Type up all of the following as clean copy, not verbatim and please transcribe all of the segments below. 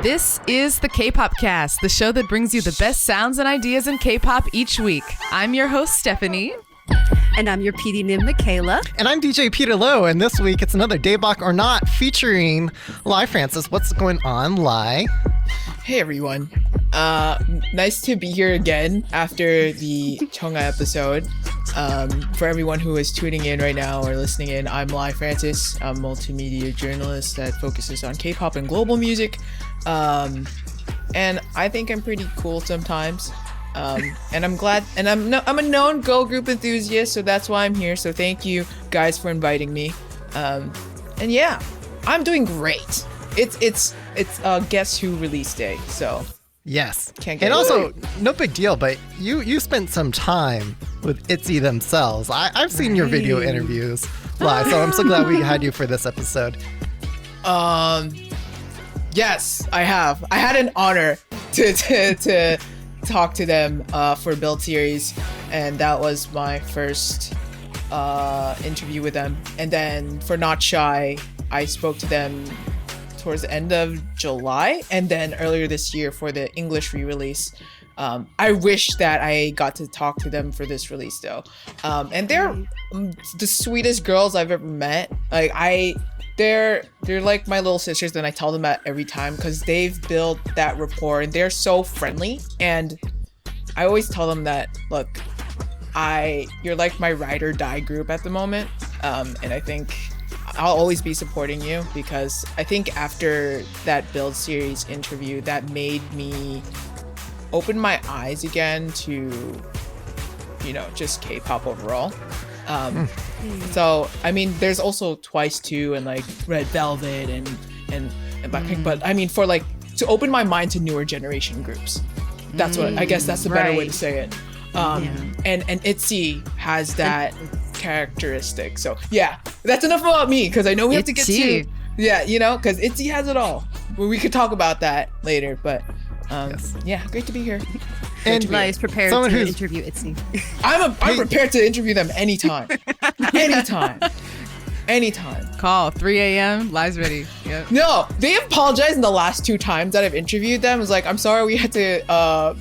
This is the Kpopcast, the show that brings you the best sounds and ideas in K-pop each week. I'm your host, Stephanie. And I'm your PD Nim, Michaela. And I'm DJ Peter Lowe, and this week it's another Daybach or Not featuring Lai Francis. What's going on, Lai? Hey everyone. Nice to be here again after the Chonga episode. For everyone who is tuning in right now or listening in, I'm Lai Francis. I'm a multimedia journalist that focuses on K-pop and global music. And I think I'm pretty cool sometimes. And I'm glad, and I'm a known girl group enthusiast, so that's why I'm here. So thank you guys for inviting me. And yeah, I'm doing great. It's Guess Who release day, so yes. Can't get and also, no big deal, but you spent some time with ITZY themselves. I've seen your video interviews, Lai, so I'm so glad we had you for this episode. Yes, I have. I had an honor to talk to them for Build Series, and that was my first interview with them. And then for Not Shy, I spoke to them towards the end of July, and then earlier this year for the English re-release. I wish that I got to talk to them for this release though. And they're the sweetest girls I've ever met. Like they're like my little sisters, and I tell them that every time because they've built that rapport and they're so friendly. And I always tell them that, look, you're like my ride or die group at the moment. And I think I'll always be supporting you because I think after that Build Series interview, that made me open my eyes again to, just K-pop overall. So I mean, there's also Twice too, and like Red Velvet and Blackpink. But I mean, for like to open my mind to newer generation groups. That's what I guess that's the better way to say it. And ITZY has that characteristic. So yeah, that's enough about me because I know we have to get to because ITZY has it all. Well, we could talk about that later, but yeah, great to be here. And Lai is prepared to interview ITZY. I'm prepared to interview them anytime. Anytime. Call 3 a.m. Lai's ready. Yep. No, they apologized in the last 2 times that I've interviewed them. It was like, I'm sorry we had to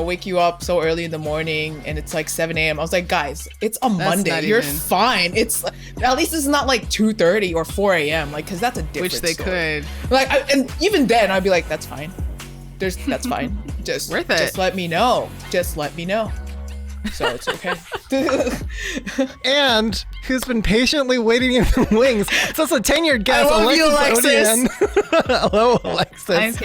wake you up so early in the morning and it's like 7 a.m. I was like, guys, it's a Monday. You're fine. It's at least it's not like 2:30 or 4 a.m. Like, because that's a different Which they story. could. Like, and even then I'd be like, that's fine. That's fine. Just worth it. Just let me know. So it's okay. And who's been patiently waiting in the wings? So it's a tenured guest, Alexis. Hello, Alexis.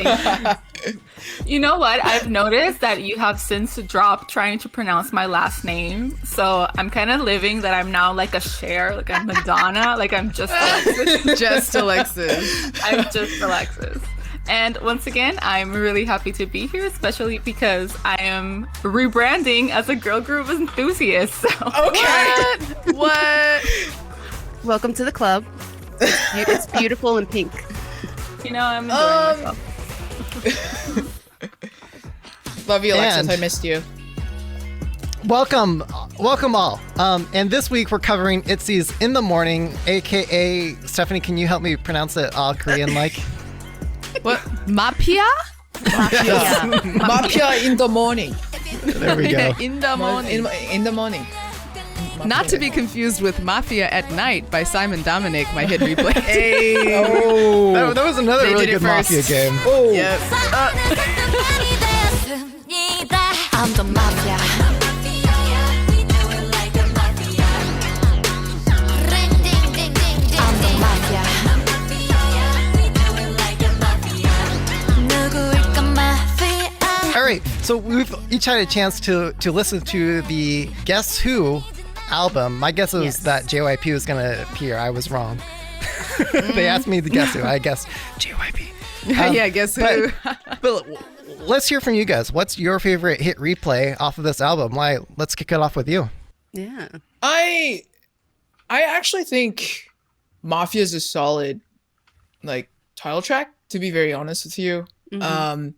You know what? I've noticed that you have since dropped trying to pronounce my last name. So I'm kind of living that I'm now like a Cher, like I'm Madonna, like I'm just Alexis. Just Alexis. I'm just Alexis. And once again, I'm really happy to be here, especially because I am rebranding as a girl group enthusiast. So. Okay. What? Welcome to the club. It's beautiful and pink. I'm enjoying myself. Love you, Alexis. And I missed you. Welcome all. And this week we're covering ITZY's In the Morning, aka Stephanie. Can you help me pronounce it all Korean-like? What? Mafia? Mafia in the morning. There we go. In the morning. In the morning. Not to be confused with Mafia at Night by Simon Dominic, my hit replay. Hey. Oh, that was another really good Mafia game. Oh. Yep. I'm the mafia. I'm the mafia. All right, so we've each had a chance to listen to the Guess Who album. My guess was that JYP was going to appear. I was wrong. They asked me to guess who. I guessed JYP. Yeah, Guess Who. But let's hear from you guys. What's your favorite hit replay off of this album? Why? Let's kick it off with you. Yeah. I actually think Mafia is a solid title track, to be very honest with you. Mm-hmm.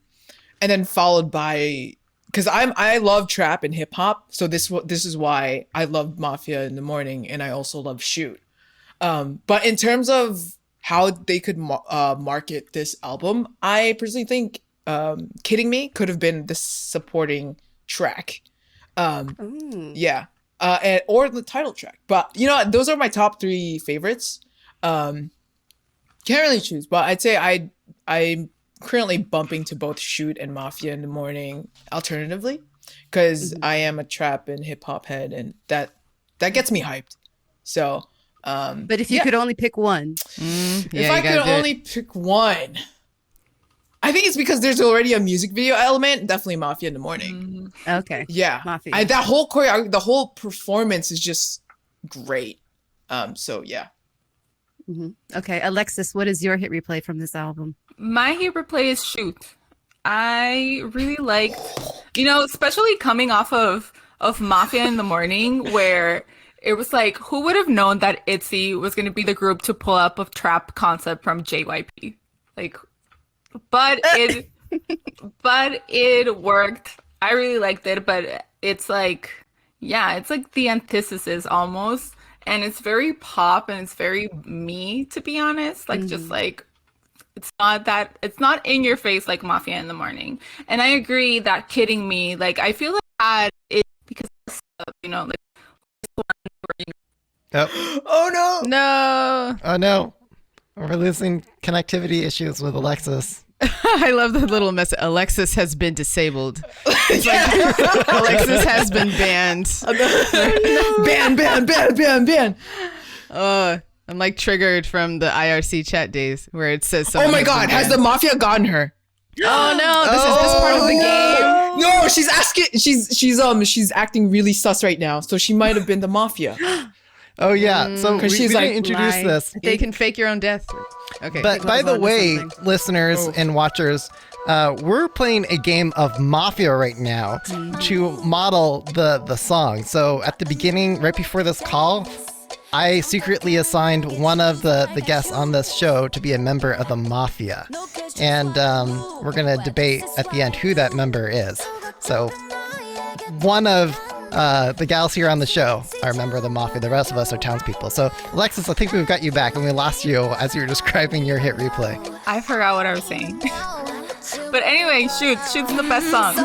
And then followed by, because I love trap and hip hop, so this is why I love Mafia in the morning, and I also love Shoot. But in terms of how they could market this album, I personally think Kidding Me could have been the supporting track. Yeah. Or the title track. But, you know, those are my top 3 favorites. Can't really choose, but I'd say I'm currently bumping to both Shoot and Mafia in the Morning alternatively, because I am a trap and hip hop head, and that gets me hyped. So, but if you could only pick one, if I could only pick one, I think it's because there's already a music video element. Definitely Mafia in the Morning. Okay. Yeah, Mafia. That whole the whole performance is just great. So yeah. Okay, Alexis, what is your hit replay from this album? My hit replay is Shoot. I really liked, you know, especially coming off of Mafia in the Morning, where it was like, who would have known that ITZY was going to be the group to pull up a trap concept from JYP? Like, but it worked. I really liked it, but it's like, yeah, it's like the antithesis almost. And it's very pop and it's very me, to be honest. Like, just like, it's not in your face like Mafia in the Morning. And I agree that Kidding Me, like, I feel like that is because, you know, like, this one where, you Oh. No. Oh no. We're losing connectivity issues with Alexis. I love the little message. Alexis has been disabled. It's like Alexis has been banned. Ban. I'm like triggered from the IRC chat days where it says something. Oh my God, has the Mafia gotten her? Oh no, this is this part of the game. No, she's asking. She's acting really sus right now. So she might have been the Mafia. Oh yeah, so we she's didn't like, introduce this. They can fake your own death. Okay. But by the way, listeners Oh. and watchers, we're playing a game of Mafia right now to model the song. So at the beginning, right before this call, I secretly assigned one of the guests on this show to be a member of the Mafia. And we're going to debate at the end who that member is. So one of the gals here on the show are a member of the Mafia. The rest of us are townspeople. So, Alexis, I think we've got you back, and we lost you as you were describing your hit replay. I forgot what I was saying. But anyway, Shoot's the best song.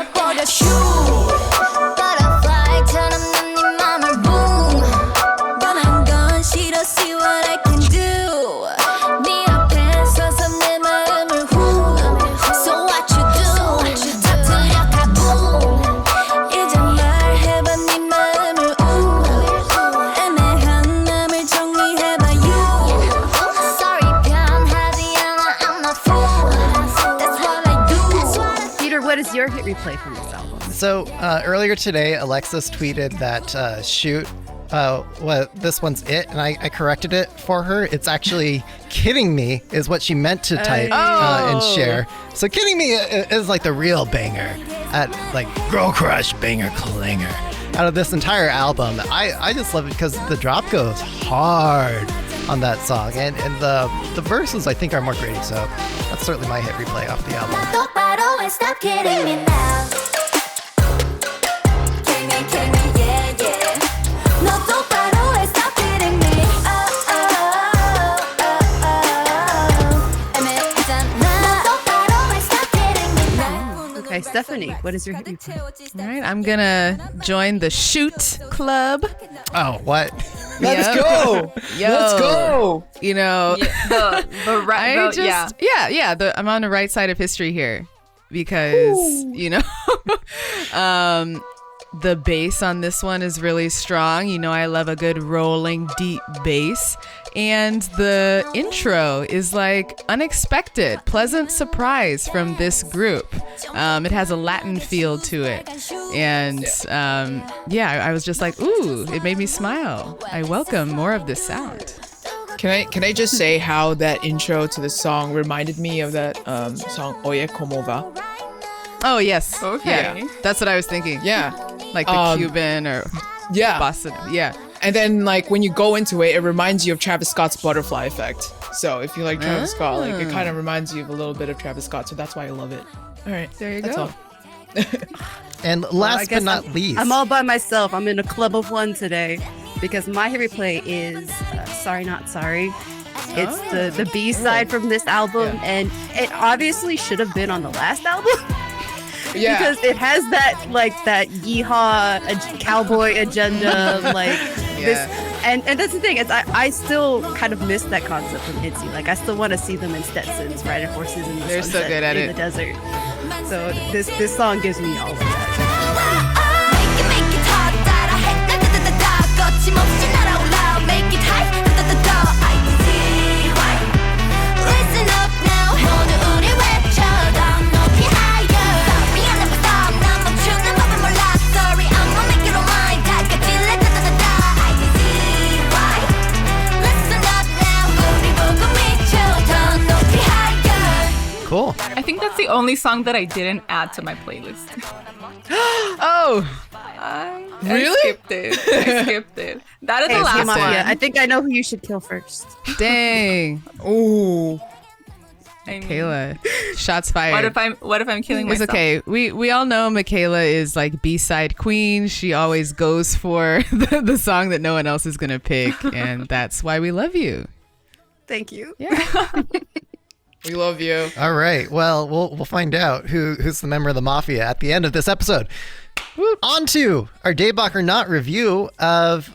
What is your hit replay from this album? So earlier today, Alexis tweeted that Shoot, this one's it, and I corrected it for her. It's actually Kidding Me is what she meant to type and share. So Kidding Me is like the real banger, at like Girl Crush banger clanger out of this entire album. I just love it because the drop goes hard on that song, and the verses I think are more gritty. So that's certainly my hit replay off the album. Stop kidding me now. Kidding me, yeah, yeah. No, 똑바로 stop kidding me. Okay, Stephanie, what is your hit replay? All right, I'm gonna join the Shoot Club. Oh, what? Let's go. Yo. Let's go. You know, The right, I'm on the right side of history here because you know, the bass on this one is really strong. You know, I love a good rolling deep bass, and the intro is like unexpected, pleasant surprise from this group. It has a Latin feel to it, and I was just like, ooh, it made me smile. I welcome more of this sound. Can I just say how that intro to the song reminded me of that song Oye Como Va? Oh yes, Okay. yeah, that's what I was thinking. Yeah. Like the Cuban or Yeah. Boston, yeah. And then like when you go into it, it reminds you of Travis Scott's Butterfly Effect. So if you like Travis Scott, like it kind of reminds you of a little bit of Travis Scott. So that's why I love it. All right. There you That's go. all. And last but not least, I'm all by myself. I'm in a club of one today because my hit replay is Sorry Not Sorry. It's the B side from this album, and it obviously should have been on the last album. Yeah. Because it has that that yeehaw cowboy agenda, this, and that's the thing. I still kind of miss that concept from ITZY. Like, I still want to see them in Stetsons riding horses in the They're so sunset, good at in it. the desert. So this song gives me all of that. Make it hot, 따라해, 따다다다다. 거침없이 날아올라. Make it high, 따다다다. ITZY. Listen up now. 모두 우리 외쳐. 더 높이 higher. Stop me, I never stop. 난 멈추는 법을 몰라. Sorry, I'ma make it all mine. 다 같이 let 따다다다. ITZY. Listen up now. 우리 보고 미쳐. 더 높이 higher. Cool. I think that's the only song that I didn't add to my playlist. Oh, Really? I skipped it. That is the Hey, last Mafia, one. I think I know who you should kill first. dang. Ooh. I mean, Kayla, shots fired. What if I'm killing It's myself? okay. We all know Michaela is like B-side queen. She always goes for the song that no one else is gonna pick, and that's why we love you. Thank you. Yeah. We love you. All right. Well, we'll find out who's the member of the mafia at the end of this episode. On to our Daybach or Not review of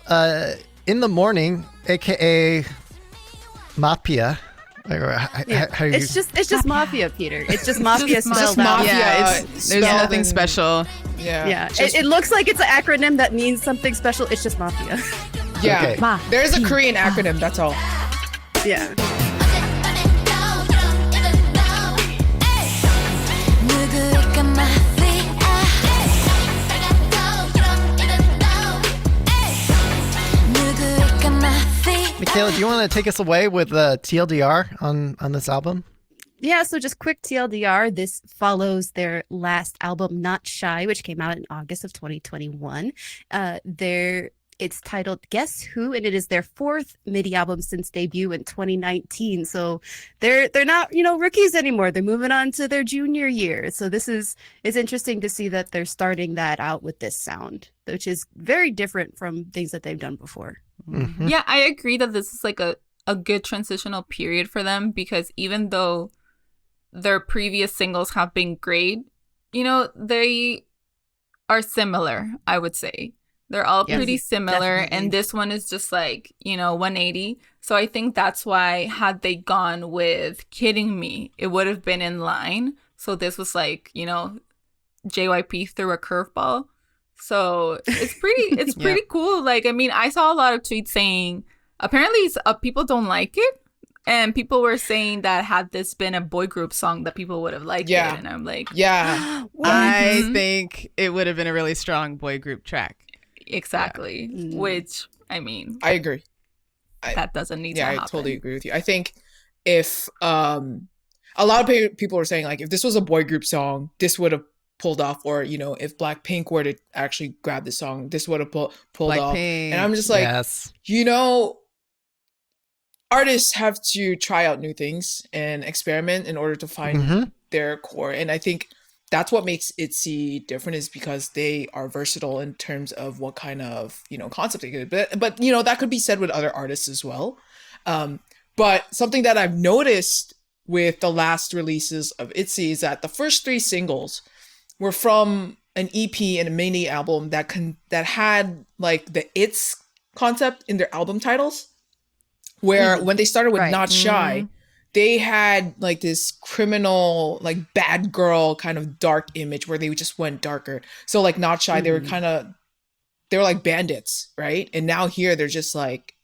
In the Morning, aka Mafia. How do you... It's just Mafia, Peter. It's just Mafia Just spelled Mafia. out. Yeah, there's spelled nothing in- special. Yeah. Yeah, Just- it looks like it's an acronym that means something special. It's just Mafia. yeah. Okay. There's a Korean acronym. That's all. Yeah. 누구일까 mafia. 누구일까 mafia. Michaela, do you want to take us away with TLDR on this album? Yeah, so just quick TLDR. This follows their last album, Not Shy, which came out in August of 2021. It's titled Guess Who, and it is their fourth MIDI album since debut in 2019. So they're not, rookies anymore. They're moving on to their junior year. So it's interesting to see that they're starting that out with this sound, which is very different from things that they've done before. Mm-hmm. Yeah, I agree that this is like a good transitional period for them, because even though their previous singles have been great, they are similar, I would say. They're all Yes, pretty similar, definitely. and this one is just like, 180. So I think that's why, had they gone with Kidding Me, it would have been in line. So this was like, JYP threw a curveball. So it's pretty cool. Like, I mean, I saw a lot of tweets saying apparently people don't like it. And people were saying that had this been a boy group song, that people would have liked it. And I'm like, Yeah. I Mhm. think it would have been a really strong boy group track. exactly. Yeah. Which, I mean, I agree. that doesn't need to Yeah, I happen. totally agree with you. I think if a lot of people were saying, like, if this was a boy group song, this would have pulled off, or if Blackpink were to actually grab this song, this would have pulled off. Blackpink. And I'm just like, Yes. artists have to try out new things and experiment in order to find Mhm. their core. And I think that's what makes ITZY different, is because they are versatile in terms of what kind of concept they could. But that could be said with other artists as well. But something that I've noticed with the last releases of ITZY is that the first 3 singles were from an EP and a mini album that had like the "it's" concept in their album titles. Where when they started with Right. Not Shy, they had like this criminal, like bad girl kind of dark image where they just went darker. So like Not Shy, they were like bandits, right? And now here they're just like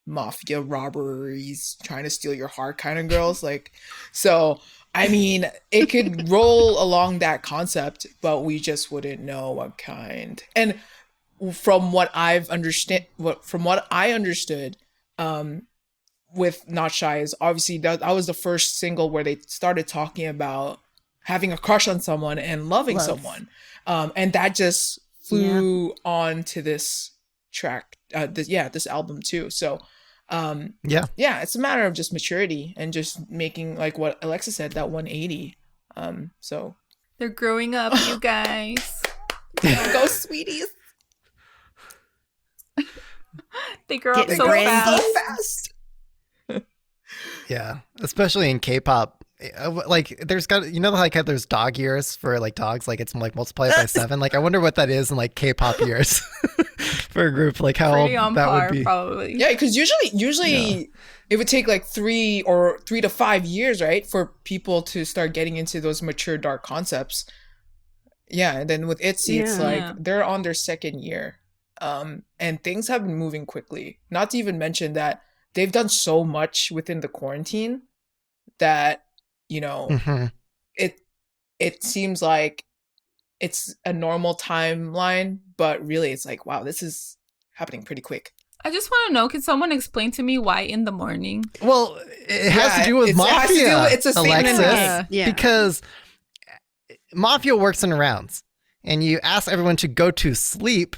mafia robberies, trying to steal your heart kind of girls. Like, so I mean, it could roll along that concept, but we just wouldn't know what kind. And from what I understood, with Not Shy, is obviously that was the first single where they started talking about having a crush on someone and loving someone, and that just flew on to this track, this album too. So it's a matter of just maturity and just making, like what Alexis said, that 180. So They're growing up, you guys. go, sweeties. They grow up Get so brain fast. So fast. Yeah, especially in K-pop. Like there's got like how there's dog years for like dogs, like it's like multiplied by 7. Like I wonder what that is in like K-pop years for a group, like how Pretty old on that par, would be. probably. Yeah, because usually it would take like 3 to 5 years, right, for people to start getting into those mature dark concepts. Yeah, and then with ITZY, it's like Yeah. they're on their second year, and things have been moving quickly. Not to even mention that they've done so much within the quarantine that Mhm. it seems like it's a normal timeline, but really it's like, wow, this is happening pretty quick. I just want to know, can someone explain to me why in the morning? Well, it has to do with it has to do mafia. with- it's a statement in the Alexis, game. Yeah. because mafia works in rounds, and you ask everyone to go to sleep.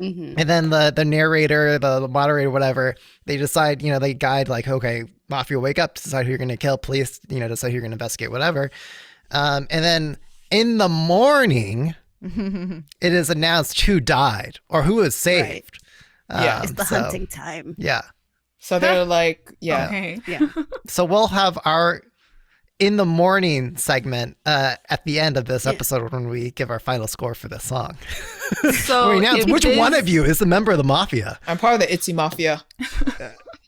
Mhm. And then the narrator, the moderator, whatever, they decide, they guide like, okay, mafia, wake up, decide who you're going to kill, police, decide who you're going to investigate, whatever. And then in the morning, it is announced who died or who was saved. Yeah. It's the so, hunting time. Yeah. So they're like, yeah. Okay. Yeah. So we'll have our in the morning segment at the end of this episode when we give our final score for this song. So We announce if which this- one of you is a member of the mafia. I'm part of the ITZY Mafia.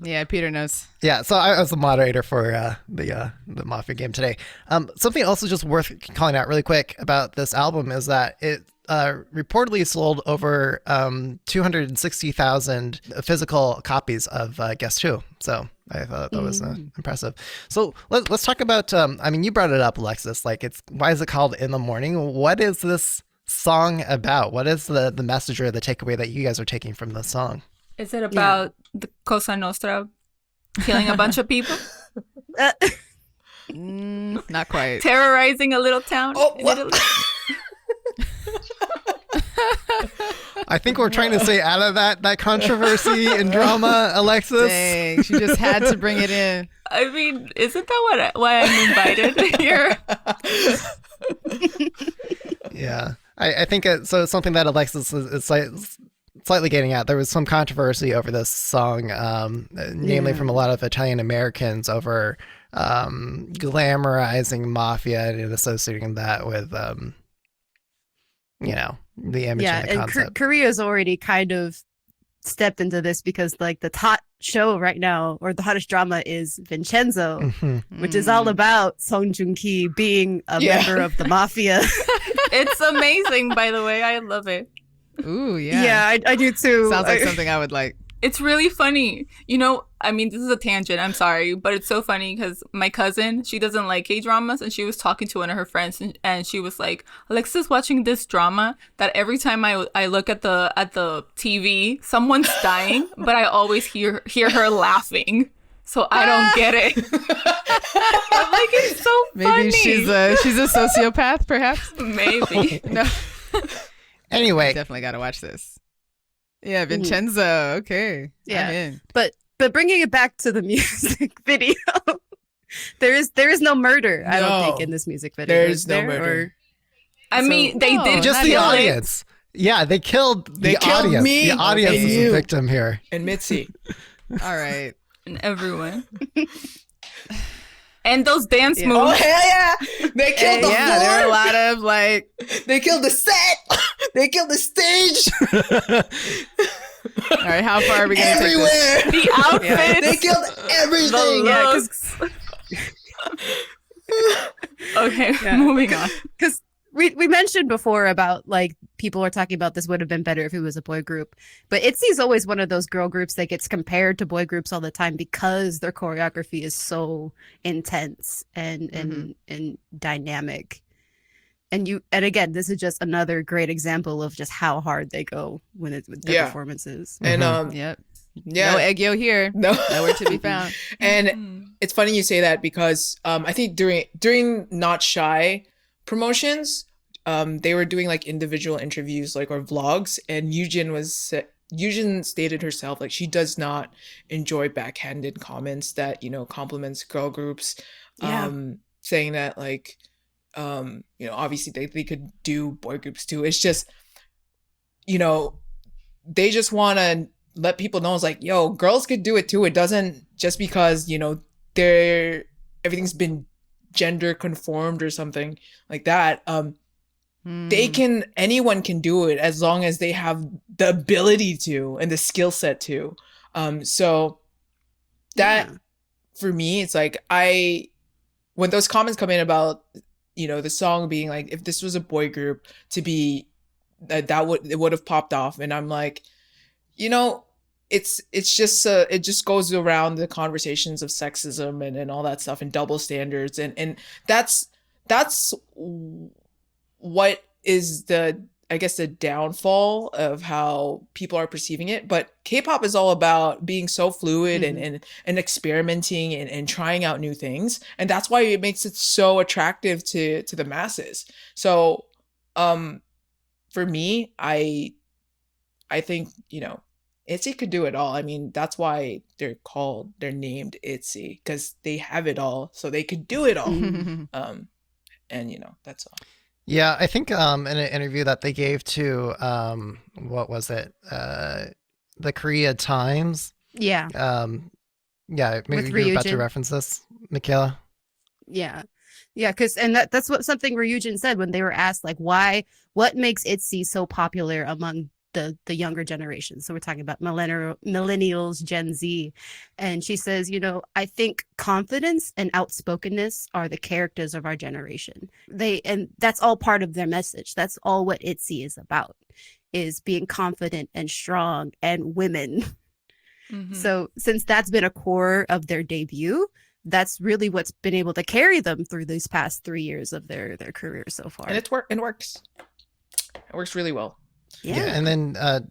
Yeah, Peter knows. Yeah, so I was the moderator for the Mafia game today. Something also just worth calling out really quick about this album is that it reportedly sold over 260,000 physical copies of Guess Who. So I thought that was impressive. So let's talk about. You brought it up, Alexis. Like, why is it called In the Morning? What is this song about? What is the message or the takeaway that you guys are taking from the song? Is it about the Cosa Nostra killing a bunch of people? Not quite. Terrorizing a little town? Oh, in what? Italy? I think we're trying to stay out of that controversy and drama, Alexis. Dang, she just had to bring it in. I mean, isn't that why I'm invited here? Yeah, I think so. It's something that Alexis is slightly getting at. There was some controversy over this song, namely from a lot of Italian Americans over glamorizing mafia and associating that with, the image and the and concept. Korea's already kind of stepped into this because like the hot show right now or the hottest drama is Vincenzo, Mhm. which is all about Song Joong-ki being a member of the mafia. It's amazing, by the way. I love it. Ooh, yeah. Yeah, I do too. Sounds like something I would like. It's really funny. This is a tangent. I'm sorry, but it's so funny because my cousin, she doesn't like K-dramas, and she was talking to one of her friends, and she was like, Alexis watching this drama that every time I look at the TV, someone's dying, but I always hear her laughing. So I don't get it. I'm like, it's so funny. Maybe she's a sociopath, perhaps. Maybe. No, Anyway, definitely got to watch this. Yeah, Vincenzo. Okay, Yeah. I'm in. But bringing it back to the music video, there is no murder. I don't No. think in this music video. There's is no there? murder. Or- I mean, they No, did just not the kill it. audience. Yeah, they killed the They killed audience. me The audience and is you. the victim here. And Mitzi. All right. And everyone. And those dance Yeah. Oh moves. hell yeah! They killed the Yeah, there are a floor. lot of like. They killed the set. They killed the stage. All right, how far are we gonna take this? Everywhere. The outfits. They killed everything. Yeah, looks. Okay, Yeah. moving on. because we mentioned before about like people were talking about this would have been better if it was a boy group, but ITZY's always one of those girl groups that gets compared to boy groups all the time because their choreography is so intense and dynamic. And again, this is just another great example of just how hard they go when it's with their Yeah. performances. And Yep. yeah. No egg yolk here. No. Nowhere to be found. And it's funny you say that because I think during Not Shy promotions, they were doing like individual interviews or vlogs, and Yujin stated herself like she does not enjoy backhanded comments that compliments girl groups, Yeah. saying that obviously they could do boy groups too. It's just they just want to let people know it's like, yo, girls could do it too. It doesn't just because everything's been gender conformed or something like that. Anyone can do it as long as they have the ability to and the skill set to. So that for me, it's like when those comments come in about, the song being like, if this was a boy group to be it would have popped off. And I'm like, it's just it just goes around the conversations of sexism and all that stuff and double standards. And that's what is the downfall of how people are perceiving it. But K-pop is all about being so fluid and experimenting and trying out new things. And that's why it makes it so attractive to the masses. So for me, I think, ITZY could do it all. I mean, that's why they're named ITZY, because they have it all, so they could do it all. And that's all. Yeah, I think in an interview that they gave to what was it? The Korea Times. Yeah. Maybe you're about to reference this, Michaela. Yeah, because that's something Ryujin said when they were asked, like, what makes ITZY so popular among the younger generation. So we're talking about millennials, Gen Z. And she says, I think confidence and outspokenness are the characters of our generation. And that's all part of their message. That's all what ITZY is about, is being confident and strong and women. So since that's been a core of their debut, that's really what's been able to carry them through these past 3 years of their career so far. And it works. It works really well. Yeah. And then I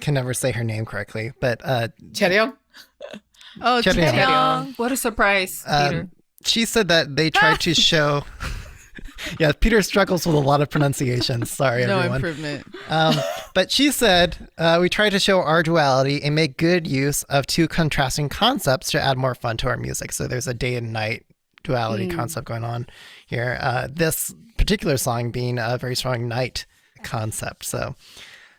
can never say her name correctly, but Chaeryeong? Oh, Chaeryeong. Chaeryeong. What a surprise, Peter. She said that they tried to show yeah, Peter struggles with a lot of pronunciations. Sorry, No everyone. improvement. But she said, we try to show our duality and make good use of two contrasting concepts to add more fun to our music. So there's a day and night duality concept going on here. This particular song being a very strong night concept. So,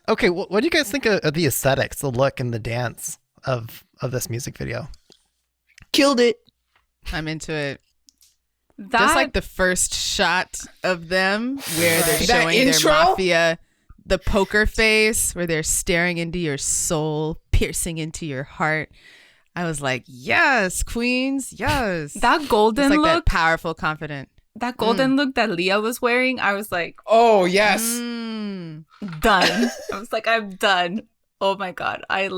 okay, what do you guys think of the aesthetics, the look, and the dance of this music video? Killed it. I'm into it. Just like the first shot of them where they're showing their mafia, the poker face where they're staring into your soul, piercing into your heart. I was like, yes, queens, yes. That golden like look, that powerful, confident. that golden look that Leah was wearing, I was like, oh yes, done. I was like, I'm done. Oh my god, I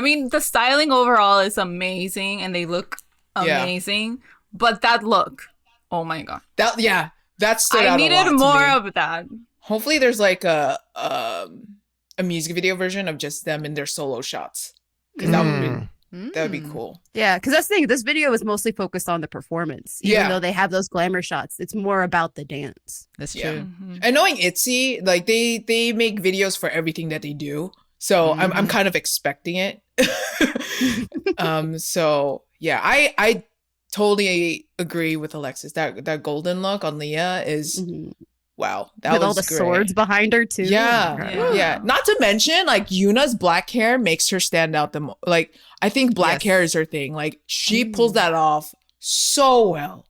mean, the styling overall is amazing, and they look amazing. Yeah. But that look, oh my god, that stood out. I needed more of that. Hopefully, there's like a music video version of just them in their solo shots, because that would be cool. Yeah, because that's the thing. This video is mostly focused on the performance. Even though they have those glamour shots, it's more about the dance. That's true. Mm-hmm. And knowing ITZY, like they make videos for everything that they do, so I'm kind of expecting it. So yeah, I totally agree with Alexis. That golden look on Leah is wow. That with was all the great. Swords behind her too. Yeah. Not to mention, like, Yuna's black hair makes her stand out the most. Like, I think black hair is her thing. Like, she pulls that off so well.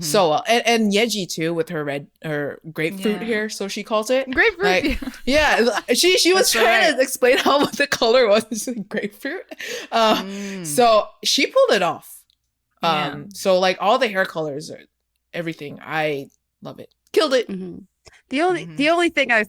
So well. And Yeji too, with her grapefruit hair, so she calls it. Grapefruit. Like, yeah. She was trying to explain how what the color was. Grapefruit. So she pulled it off. So like all the hair colors are everything. I love it. Killed it. The only thing I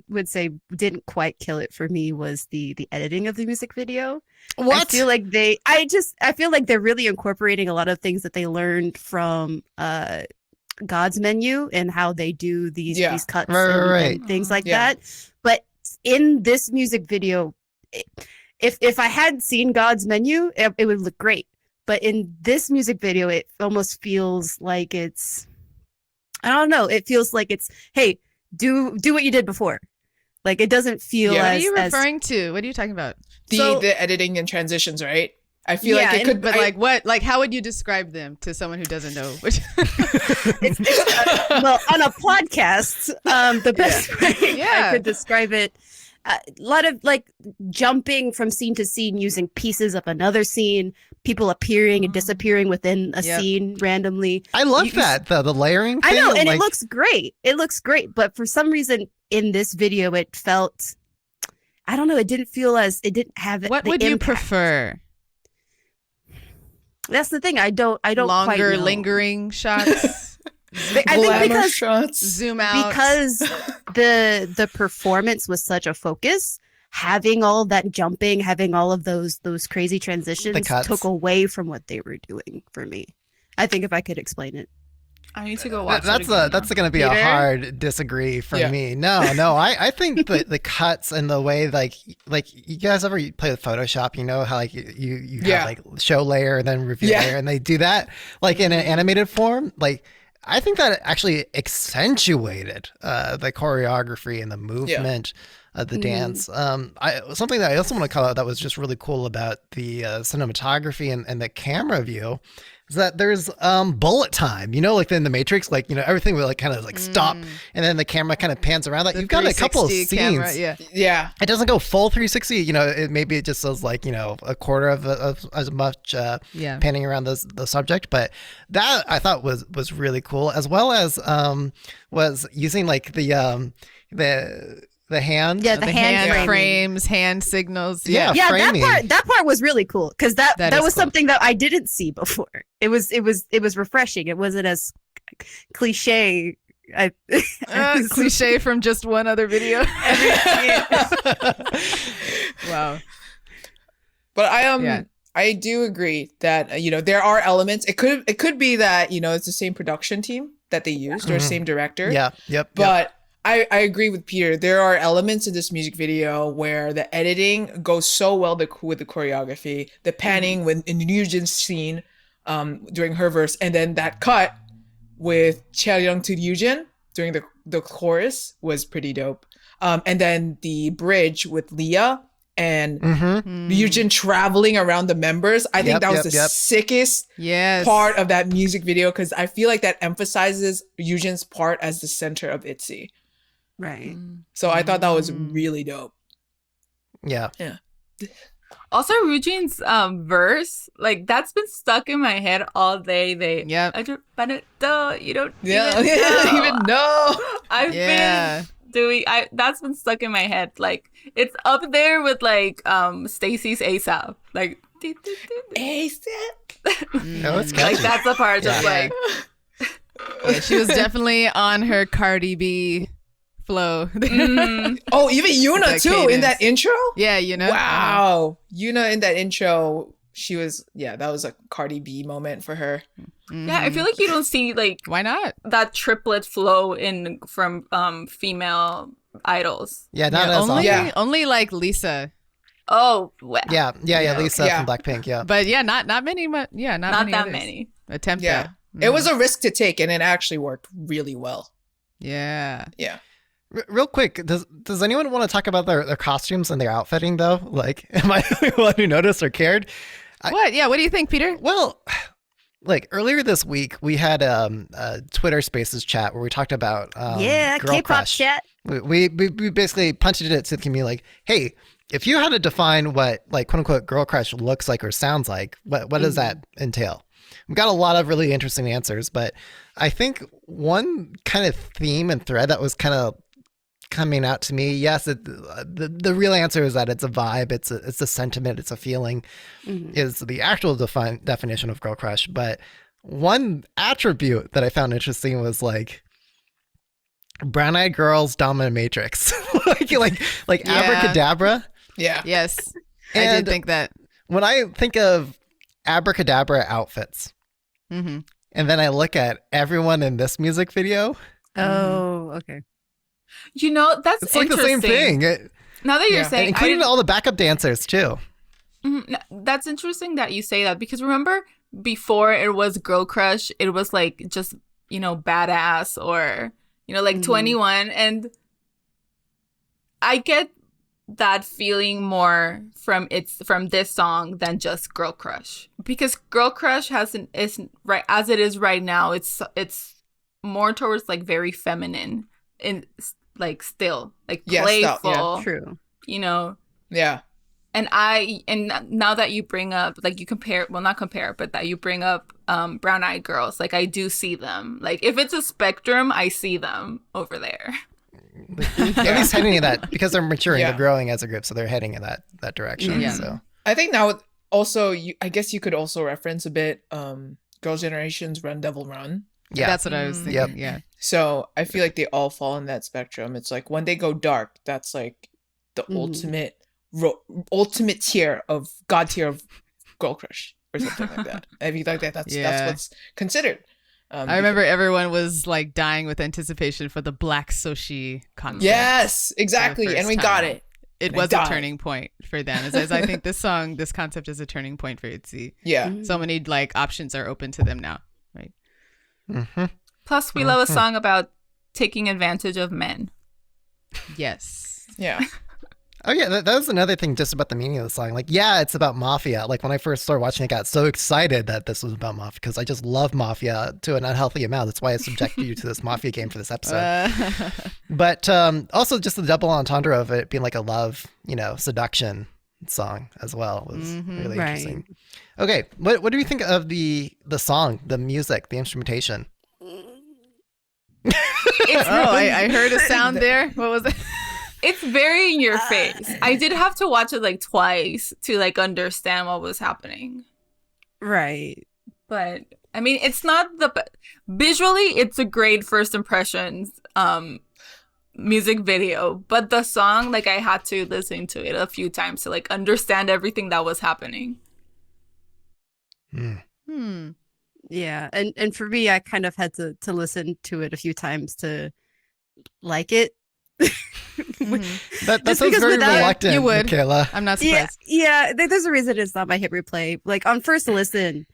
would say didn't quite kill it for me was the editing of the music video. What? I feel like I feel like they're really incorporating a lot of things that they learned from God's Menu and how they do these cuts and things like that. But in this music video, if I hadn't seen God's Menu, it would look great. But in this music video, it almost feels like it's, I don't know. It feels like it's, hey, do what you did before. Like, it doesn't feel What are you referring to? What are you talking about? The editing and transitions, right? I feel like it could, but like what? Like, how would you describe them to someone who doesn't know? Well, on a podcast, the best way I could describe it. A lot of like jumping from scene to scene using pieces of another scene, people appearing and disappearing within a Yep. scene randomly. I love that the layering. I thing, know, and like, it looks great. It looks great, but for some reason in this video, it felt, I don't know, it didn't feel as, it didn't have What the would you impact. prefer? That's the thing. I don't quite Longer, know. lingering shots? I think Glamour because shots. Zoom out? because the performance was such a focus, having all that jumping, having all of those crazy transitions cuts. took away from what they were doing for me. I think if I could explain it. I need to go watch that's it again that's now. going to be a Peter? hard disagree for Yeah. me. No, I think the cuts and the way like you guys ever play with Photoshop, you know how like you Yeah. have like show layer and then review Yeah. layer, and they do that like in an animated form. Like I think that actually accentuated the choreography and the movement of the dance. Something that I also want to call out that was just really cool about the cinematography and the camera view is that there's bullet time, you know, like in the Matrix, like, you know, everything will like kind of like stop and then the camera kind of pans around. Like The you've got a couple of 360 scenes. camera, yeah. Yeah. It doesn't go full 360, you know, maybe it just does like, you know, a quarter of as much panning around the subject. But that I thought was really cool, as well as was using like the hand. Yeah, the hand framing. frames, hand signals. Yeah. Yeah, framing. that part was really cool because that That is was cool. something that I didn't see before. It was refreshing. It wasn't as cliche. Cliche from just one other video. Wow. But Yeah. I do agree that you know, there are elements. It could be that, you know, it's the same production team that they used or same director. Yeah. Yep. But I agree with Peter. There are elements in this music video where the editing goes so well with the choreography, the panning when in Ryujin's scene during her verse, and then that cut with Chaeyoung to Ryujin during the chorus was pretty dope. And then the bridge with Leah and Ryujin traveling around the members. I think Yep, that was yep, the yep. sickest Yes. part of that music video because I feel like that emphasizes Ryujin's part as the center of ITZY. Right. So I thought that was really dope. Yeah. Also, Ryujin's verse, like that's been stuck in my head all day. Yep. I don't, but it, duh, you don't Yeah, even know. even know. I've Yeah. been doing. That's been stuck in my head. Like it's up there with like Stacy's ASAP. Like ASAP. No, it's like catchy. that's the part just Yeah. like Yeah, she was definitely on her Cardi B flow. Oh, even Yuna That too in cadence. that intro. Yeah, you know. Wow, Yuna in that intro, she was that was a Cardi B moment for her. yeah. I feel like you don't see like Why not? that triplet flow from female idols. Yeah, not Yeah, as only, often. Yeah. only like Lisa. Oh, well, Yeah, Lisa Yeah. from Blackpink. Yeah. But yeah, not many. Not not many that others many. attempt Yeah, that. it was a risk to take, and it actually worked really well. Yeah. Yeah. Real quick, does anyone want to talk about their costumes and their outfitting though? Like, am I the only one who noticed or cared? What? Yeah. What do you think, Peter? Well, like earlier this week, we had a Twitter Spaces chat where we talked about Yeah, Girl K-pop Crush. chat. We basically punched it to the community like, hey, if you had to define what like quote unquote girl crush looks like or sounds like, what does that entail? We've got a lot of really interesting answers, but I think one kind of theme and thread that was kind of coming out to me, yes, the real answer is that it's a vibe, it's a sentiment, it's a feeling, is the actual definition of girl crush. But one attribute that I found interesting was like brown-eyed girls dominatrix, like Yeah. abracadabra. Yeah. Yes. I And did think that. when I think of abracadabra outfits, Mm-hmm. and then I look at everyone in this music video, Oh, okay. You know, that's it's like the same interesting. thing. Now that you're Yeah. saying, Including all the backup dancers too. That's interesting that you say that because remember before it was girl crush, it was like just badass or like 21, and I get that feeling more from this song than just girl crush because girl crush isn't right as it is right now. It's more towards like very feminine and like still like Yes, playful. that- True. You know. Yeah. now that you bring up, like, you compare, well, not compare, but that you bring up Brown Eyed Girls, like, I do see them. Like, if it's a spectrum, I see them over there. At least heading in that, because they're maturing, Yeah. they're growing as a group, so they're heading in that direction. Yeah. So I think now also, I guess you could also reference a bit Girls' Generation's Run Devil Run. yeah, That's what I was thinking. Yep. Yeah. So I feel like they all fall in that spectrum. It's like when they go dark, that's like the ultimate tier of god tier of girl crush or something like that. I feel like that's what's considered. I remember everyone was like dying with anticipation for the Black Soshi concert. Yes, exactly, for the and we first got time. it. It was a turning point for them. As I think this concept is a turning point for ITZY. Yeah. So many like options are open to them now, right? Mm-hmm. Plus, we love a song about taking advantage of men. Yes. Yeah. Oh yeah, that was another thing just about the meaning of the song. Like, yeah, it's about mafia. Like when I first started watching, I got so excited that this was about mafia because I just love mafia to an unhealthy amount. That's why I subjected you to this mafia game for this episode. But also just the double entendre of it being like a love, seduction song as well was really interesting. Okay, what do you think of the song, the music, the instrumentation? I heard a sound there. What was it? It's very in your face. I did have to watch it like twice to like understand what was happening. Right. But I mean, it's not visually, it's a great first impressions music video, but the song, like, I had to listen to it a few times to like understand everything that was happening. Yeah, and for me, I kind of had to listen to it a few times to like it. That Just sounds because very without- reluctant, You would. Michaela. I'm not Yeah, surprised. yeah. There's a reason it's not my hit replay. Like on first listen,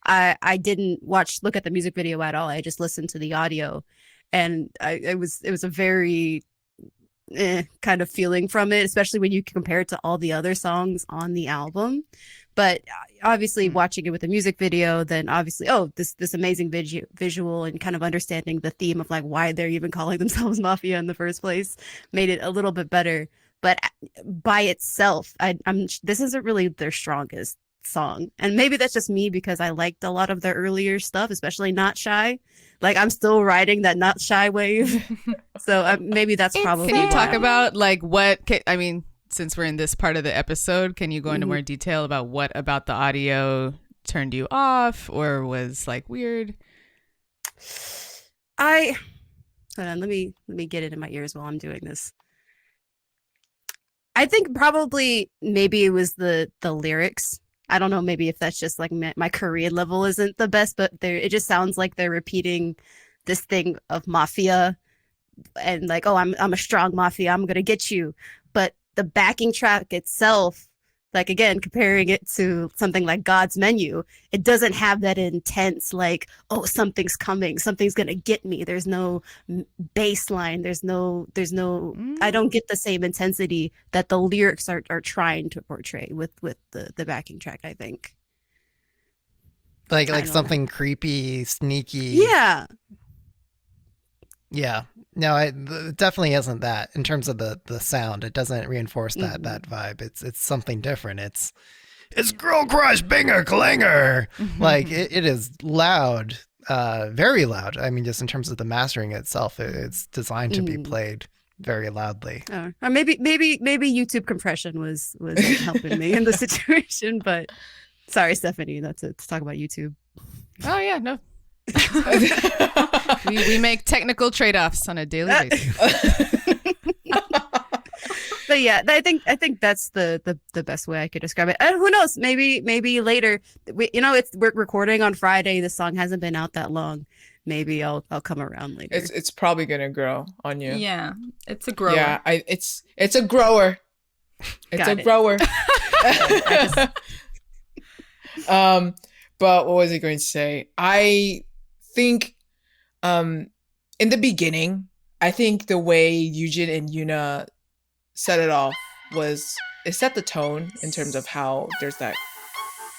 I didn't look at the music video at all. I just listened to the audio, and it was a very kind of feeling from it, especially when you compare it to all the other songs on the album. But obviously, watching it with a music video, then obviously, this amazing visual and kind of understanding the theme of like why they're even calling themselves mafia in the first place made it a little bit better. But by itself, this isn't really their strongest song, and maybe that's just me because I liked a lot of their earlier stuff, especially Not Shy. Like I'm still riding that Not Shy wave, so maybe that's probably. Can you talk why. about like I mean, since we're in this part of the episode, can you go into more detail about what about the audio turned you off or was like weird? Hold on, let me get it in my ears while I'm doing this. I think probably maybe it was the lyrics. I don't know, maybe if that's just like my Korean level isn't the best, but it just sounds like they're repeating this thing of mafia and like, oh, I'm a strong mafia, I'm gonna get you. But the backing track itself, like again, comparing it to something like God's Menu, it doesn't have that intense like, oh, something's coming, something's gonna get me. There's no bass line. There's no. I don't get the same intensity that the lyrics are trying to portray with the backing track, I think. Like don't something creepy, sneaky. Yeah. Yeah. No, it definitely isn't that in terms of the sound. It doesn't reinforce that vibe. It's something different. It's girl crush banger clanger. Like it is loud, very loud. I mean, just in terms of the mastering itself, it's designed to be played very loudly. Or maybe YouTube compression was helping me in the situation. But sorry, Stephanie, that's it. Let's talk about YouTube. Oh yeah, no. we make technical trade-offs on a daily basis. But yeah, I think that's the best way I could describe it. And who knows? Maybe later. We're recording on Friday. The song hasn't been out that long. Maybe I'll come around later. It's probably gonna grow on you. Yeah, it's a grower. Yeah, it's a grower. It's Got a it. grower. But what was I going to say? I think in the beginning, I think the way Yujin and Yuna set it off it set the tone in terms of how there's that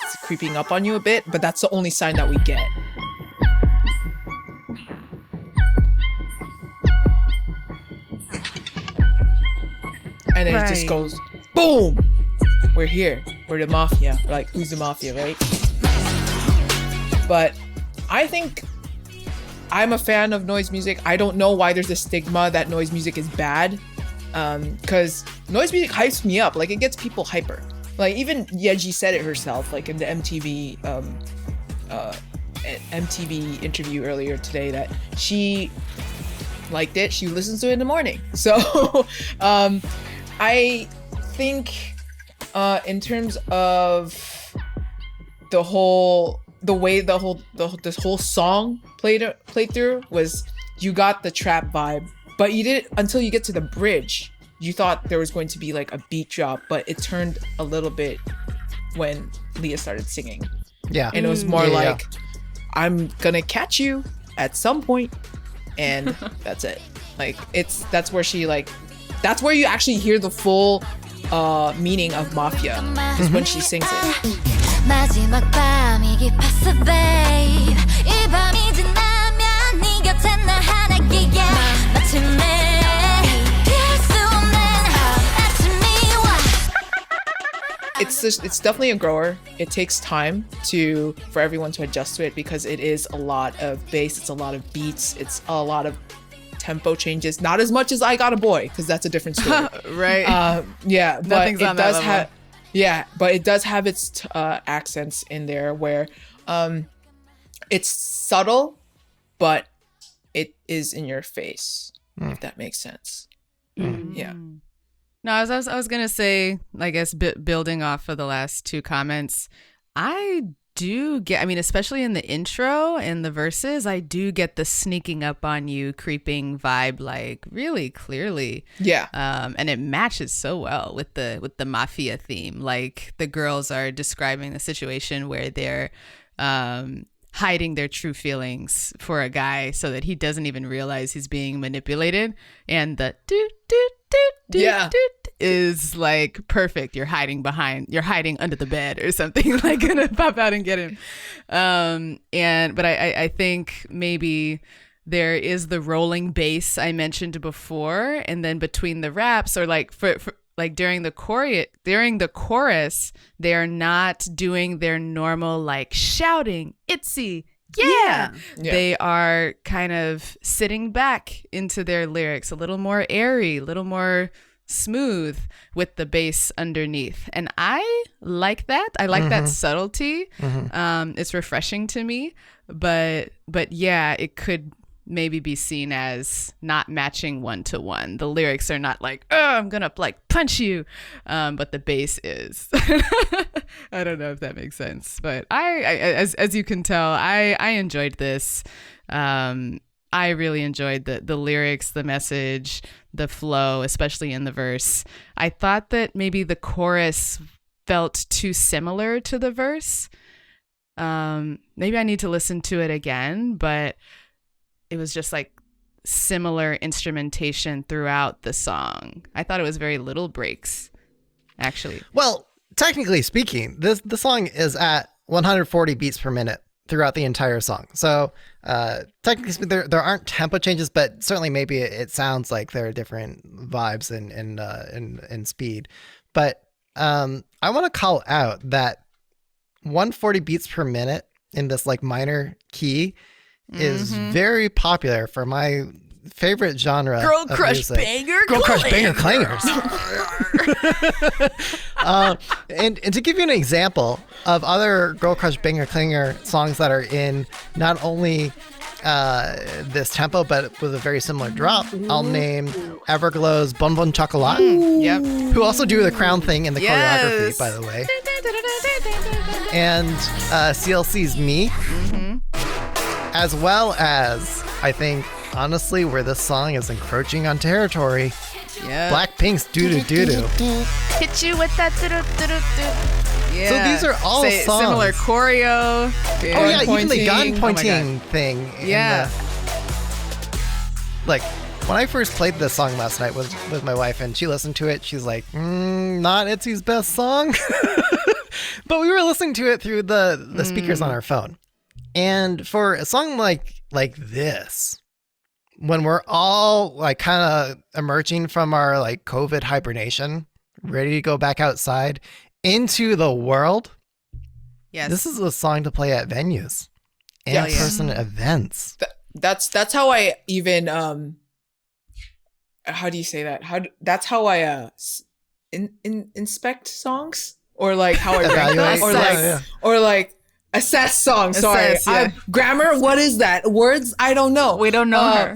it's creeping up on you a bit, but that's the only sign that we get. And then it just Right. goes boom. we're here. We're the mafia. Like, who's the mafia, right? But I think I'm a fan of noise music. I don't know why there's a stigma that noise music is bad. Because noise music hypes me up. Like, it gets people hyper. Like, even Yeji said it herself, like in the MTV interview earlier today, that she liked it. She listens to it in the morning. So I think in terms of this whole song played through was, you got the trap vibe, but you didn't until you get to the bridge. You thought there was going to be like a beat drop, but it turned a little bit when Leah started singing. Yeah. And it was more I'm gonna catch you at some point, and that's it. Like, that's where you actually hear the full meaning of mafia, is when she sings it. 마지막 밤이 깊었어 babe 이 밤이 지나면 네 곁에 나 하나게 마침내 피할 수 없는 아침이 와. It's definitely a grower. It takes time for everyone to adjust to it, because it is a lot of bass, it's a lot of beats, it's a lot of tempo changes. Not as much as I Got a Boy, because that's a different story. Right. Yeah, but Nothing's on that level. But it does have its accents in there where it's subtle, but it is in your face, if that makes sense. Yeah. No, I was gonna say, I guess, building off of the last two comments, I do get, I mean, especially in the intro and the verses, I do get the sneaking up on you, creeping vibe, like, really clearly. Yeah. And it matches so well with the mafia theme. Like, the girls are describing the situation where they're hiding their true feelings for a guy so that he doesn't even realize he's being manipulated, and the doot doot doot doot doot is like perfect. You're hiding under the bed or something, like, gonna pop out and get him. But I think maybe there is the rolling bass I mentioned before, and then between the raps, or like for like during the chorus, they are not doing their normal like shouting ITZY. Yeah. They are kind of sitting back into their lyrics, a little more airy, a little more smooth with the bass underneath. And I like that. I like that subtlety. It's refreshing to me. But yeah, it could maybe be seen as not matching one to one. The lyrics are not like, oh, I'm gonna like punch you, but the bass is. I don't know if that makes sense, but I as you can tell, I enjoyed this. I really enjoyed the lyrics, the message, the flow, especially in the verse. I thought that maybe the chorus felt too similar to the verse. Maybe I need to listen to it again, but it was just like similar instrumentation throughout the song. I thought it was very little breaks, actually. Well, technically speaking, the song is at 140 beats per minute throughout the entire song. So technically speaking, there aren't tempo changes, but certainly maybe it sounds like there are different vibes in speed. But I want to call out that 140 beats per minute in this like minor key is very popular for my favorite genre. Girl of crush music. banger Girl crush banger clangers. And to give you an example of other girl crush banger clanger songs that are in not only this tempo but with a very similar drop, I'll name Everglow's Bon Bon Chocolat, who also do the crown thing in the choreography, by the way, and CLC's Me, as well as, I think, honestly, where this song is encroaching on territory, Blackpink's Doo Doo Doo Doo. Hit you with that doo doo doo doo. Yeah. So these are all songs. Similar choreo. Even the gun pointing thing. Yeah. Like, when I first played this song last night with my wife, and she listened to it, she's like, not ITZY's best song. But we were listening to it through the speakers on our phone. And for a song like this, when we're all like kind of emerging from our like COVID hibernation, ready to go back outside, Into the World. Yes. This is a song to play at venues, in-person events. That's how I even how do you say that? That's how I inspect songs, or like how I rank them, or like assess songs. Sorry, grammar. What is that? Words? I don't know. We don't know her.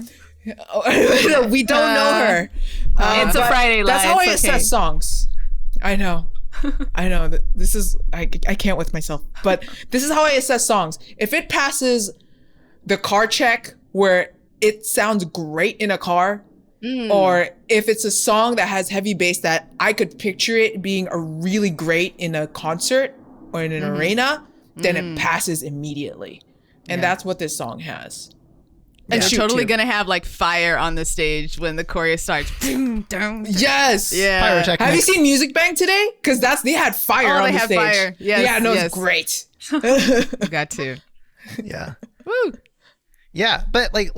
We don't know her. It's a Friday. That's how I assess songs. I know. I know. This is I can't with myself, but this is how I assess songs. If it passes the car check where it sounds great in a car, or if it's a song that has heavy bass that I could picture it being a really great in a concert or in an arena, then it passes immediately. And that's what this song has. And you're totally gonna have like fire on the stage when the chorus starts. Yes. Yeah. Pyrotechnics. Have you seen Music Bank today? Because they had fire on the stage. Fire. Yes, yeah, no, it's great. You got to. Yeah. Woo. Yeah, but like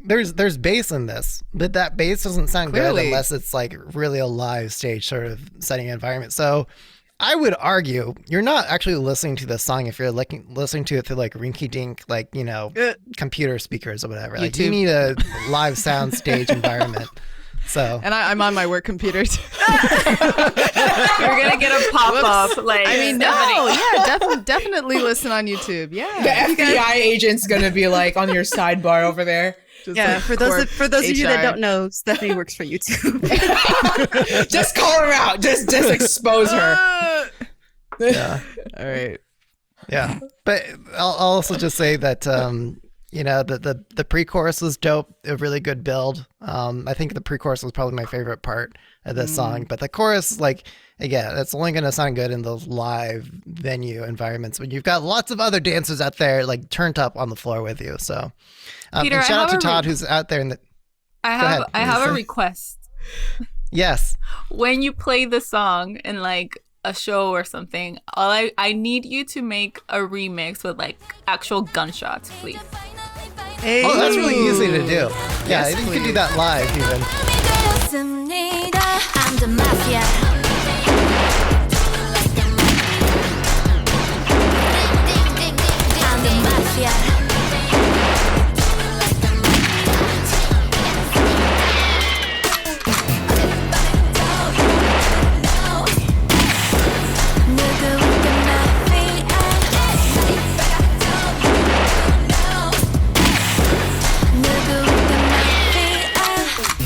there's bass in this, but that bass doesn't sound good unless it's like really a live stage sort of setting environment. So I would argue you're not actually listening to the song if you're listening to it through like rinky dink, like, you know, computer speakers or whatever. Like you need a live sound stage environment. So and I'm on my work computer too. You're gonna get a pop-up. Like, I mean, definitely listen on YouTube. Yeah, the FBI agent's gonna be like on your sidebar over there. Just Yeah, like for those of you that HR. don't know, Stephanie works for YouTube. Just call her out. Just expose her. yeah, All right. yeah. But I'll also just say that you know, the pre-chorus was dope, a really good build. I think the pre-chorus was probably my favorite part of this song, but the chorus, like, again, it's only going to sound good in those live venue environments when you've got lots of other dancers out there like turned up on the floor with you. So Peter, and shout I out to have Todd who's out there in the I have a request. Yes. When you play the song in like a show or something, I need you to make a remix with like actual gunshots, please. Hey. Oh, that's really easy to do. Yeah, Yes, you can please. do that live even. I'm the mafia. I'm the mafia.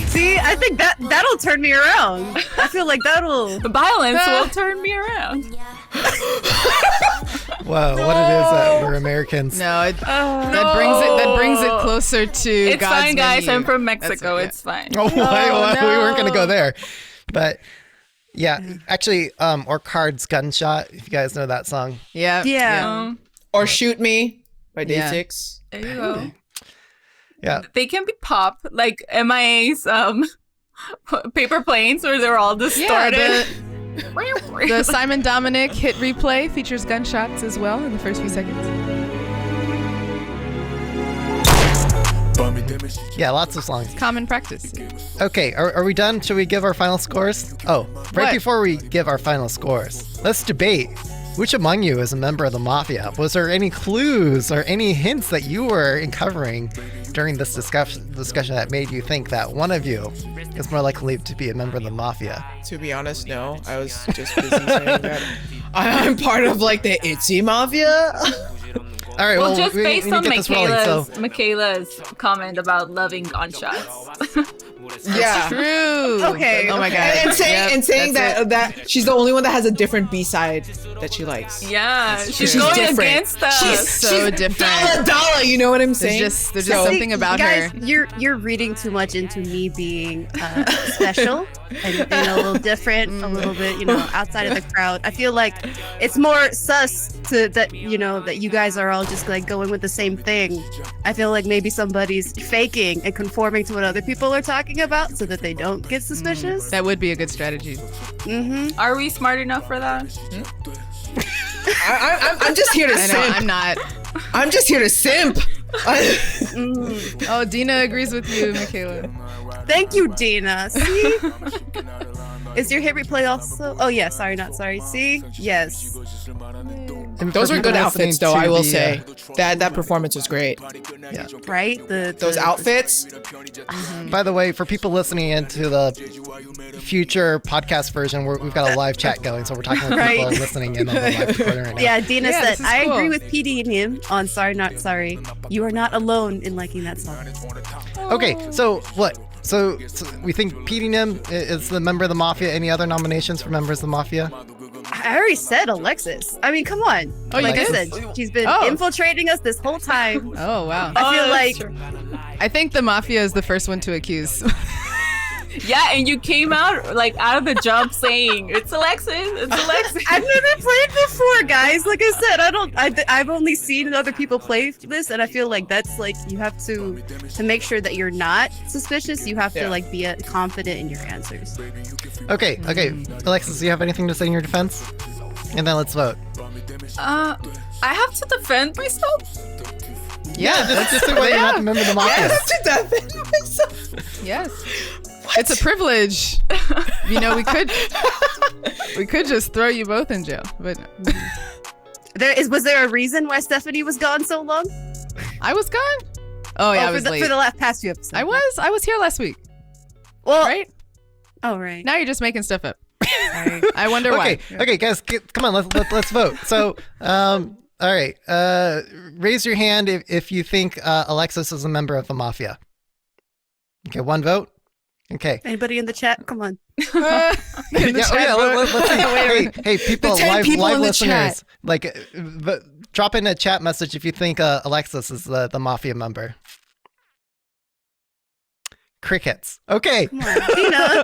See, I think that'll turn me around. I feel like that'll. The violence will turn me around. Whoa, what it is that we're Americans. No, that brings it closer to It's God's fine, guys. menu. I'm from Mexico. That's- It's fine. Oh, we weren't going to go no. there. But yeah, actually, or Cards Gunshot, if you guys know that song. Yeah. Yeah. Or Shoot Me by Day Yeah. 6. There you go. Yeah. They can be pop, like MIA's paper planes, where they're all distorted. The Simon Dominic hit replay features gunshots as well in the first few seconds. Yeah, lots of songs. Common practice. Okay, are we done? Should we give our final scores? Oh, right What? before we give our final scores, let's debate. Which among you is a member of the mafia? Was there any clues or any hints that you were uncovering during this discussion that made you think that one of you is more likely to be a member of the mafia? To be honest, no. I was just busy saying that I'm part of like the ITZY mafia. All right, Well, just we based need to on get this rolling, so Michaela's comment about loving gunshots. Yeah. True. Okay. Oh my God. And saying that's that she's the only one that has a different B-side that she likes. Yeah, she's She's going different. against us. She's so different. Dollar, you know what I'm There's saying? just So- something about guys, her. you're reading too much into me being special and being a little different, a little bit, outside of the crowd. I feel like it's more sus to that, that you guys are all just like going with the same thing. I feel like maybe somebody's faking and conforming to what other people are talking about so that they don't get suspicious. That would be a good strategy. Are we smart enough for that? I'm just here to I know, simp. I'm not. I'm just here to simp. Oh, Dina agrees with you, Michaela. Thank you, Dina. See? Is your hit replay also? Oh yeah, sorry, not sorry. See, yes. And Those for are good people outfits, listening though. I to will the, say that performance was great. Yeah. Right. Those outfits. By the way, for people listening into the future podcast version, we've got a live chat going, so we're talking with people Right. listening in on the live recording right now. Yeah, Dina Yeah, said, this is I cool. agree with PD and him on Sorry Not Sorry. You are not alone in liking that song. Okay, so what? So we think Petey Nim is the member of the Mafia. Any other nominations for members of the Mafia? I already said Alexis. I mean, come on. Oh, you like I did? said, she's been Oh. infiltrating us this whole time. Oh, wow. I feel Oh, like that's true. I think the Mafia is the first one to accuse. Yeah, and you came out like out of the jump saying it's Alexis, it's Alexis. I've never played before, guys. Like I said, I've only seen other people play this, and I feel like that's like you have to make sure that you're not suspicious. You have to like be confident in your answers. Okay. Alexis, do you have anything to say in your defense? And then let's vote. I have to defend myself. Yeah, just say why you're not a member of the Mafia. Yes. It's a privilege. You know, we could just throw you both in jail, but no. Was there a reason why Stephanie was gone so long? I was gone. Oh yeah, I was late. for the past few episodes. I was here last week. Well, Right? Oh right. Now you're just making stuff up. I wonder why. Okay, guys, come on, let's vote. So, all right, raise your hand if you think Alexis is a member of the Mafia. Okay, one vote. Okay. Anybody in the chat? Come on. In the chat vote. Let's see. Hey, people, The 10 live people in the listeners, chat. like, drop in a chat message if you think Alexis is the Mafia member. Crickets. Okay. Come on. Tina.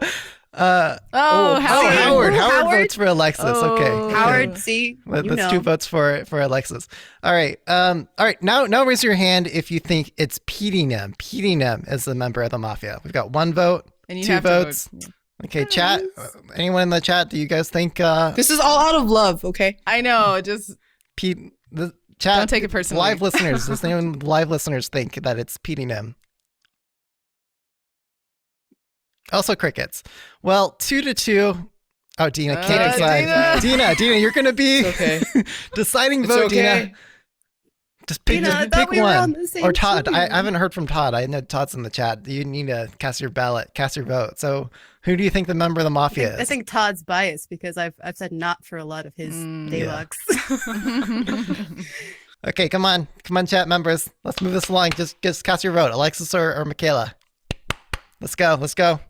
Howard. Howard votes for Alexis. Oh. Okay. Howard, see? That's 2 votes for Alexis. All right. Now raise your hand if you think it's Petey Nim. Petey Nim is the member of the Mafia. We've got 1 vote, And you 2 have to votes. vote. Okay, chat. Anyone in the chat? Do you guys think This is all out of love, okay? I know. Just the chat? Don't take it personally. Live listeners. Does anyone live listeners think that it's Petey Nim? Also crickets. Well, 2-2. Oh, Dina can't decide. Dina, you're gonna be It's okay. deciding It's vote, okay. Dina. Just pick, Dina, I just thought pick we were on one. the same Or Todd. team. I haven't heard from Todd. I know Todd's in the chat. You need to cast your ballot, cast your vote. So, who do you think the member of the Mafia is? I think Todd's biased because I've said not for a lot of his daylocks. Okay, come on, chat members. Let's move this along. Just cast your vote, Alexis or Michaela. Let's go.